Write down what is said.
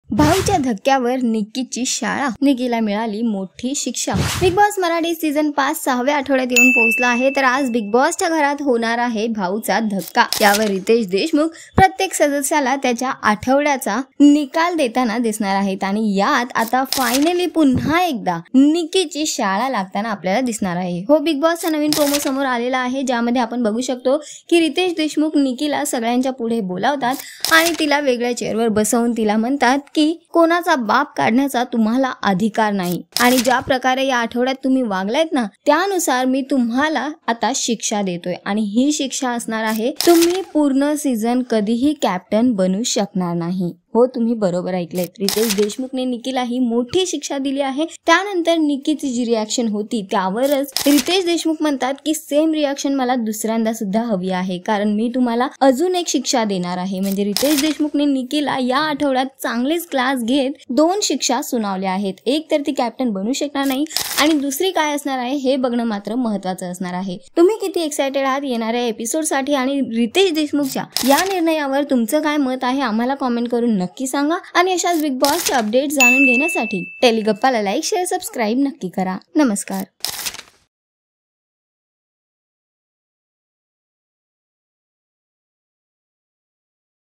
भाऊच्या धक्क्यावर निक्कीची शाळा, निकीला मिळाली मोठी शिक्षा। बिग बॉस मराठी सीझन 5 6व्या आठवड्यात येऊन पोहोचला आहे। तर आज बिग बॉसच्या घरात होणार आहे भाऊचा धक्का। यावर रितेश देशमुख प्रत्येक सदस्याला त्याच्या आठवड्याचा निकाल देताना दिसणार आहेत आणि यात आता फायनली पुन्हा एकदा निकीची शाळा लागताना आपल्याला दिसणार आहे। हो, बिग बॉसचा नवीन प्रोमो समोर आलेला आहे, ज्यामध्ये आपण बघू शकतो की रितेश देशमुख निकीला सगळ्यांच्या पुढे बोलावतात आणि तिला वेगळ्या चेअरवर बसवून तिला म्हणतात की कोणाचा बाप काढण्याचा तुम्हाला अधिकार नाही आणि ज्या प्रकारे या आठवड्यात तुम्ही वागलायत ना, त्यानुसार मी तुम्हाला आता शिक्षा देतोय आणि ही शिक्षा असणार आहे, तुम्ही पूर्ण सीझन कधीही कॅप्टन बनू शकणार नाही। हो, तुम्ही बरोबर ऐकलेत, रितेश देशमुखने निकीला ही मोठी शिक्षा दिली आहे। त्यानंतर निकीची जी रिॲक्शन होती त्यावरच रितेश देशमुख म्हणतात की सेम रिॲक्शन मला दुसऱ्यांदा सुद्धा हवी आहे, कारण मी तुम्हाला अजून एक शिक्षा देणार आहे। म्हणजे रितेश देशमुखने निकीला या आठवड्यात चांगलेच क्लास घेत 2 शिक्षा सुनावल्या आहेत। एक तर ती कॅप्टन बनू शकणार नाही आणि दुसरी काय असणार आहे हे बघणं मात्र महत्त्वाचं असणार आहे। तुम्ही किती एक्साइटेड आहात येणाऱ्या एपिसोडसाठी आणि रितेश देशमुखच्या या निर्णयावर तुमचं काय मत आहे आम्हाला कॉमेंट करून नक्की सांगा आणि अशाच बिग बॉसचे अपडेट जाणून घेण्यासाठी टेलिगप्पाला लाईक, शेअर, सबस्क्राईब नक्की करा। नमस्कार।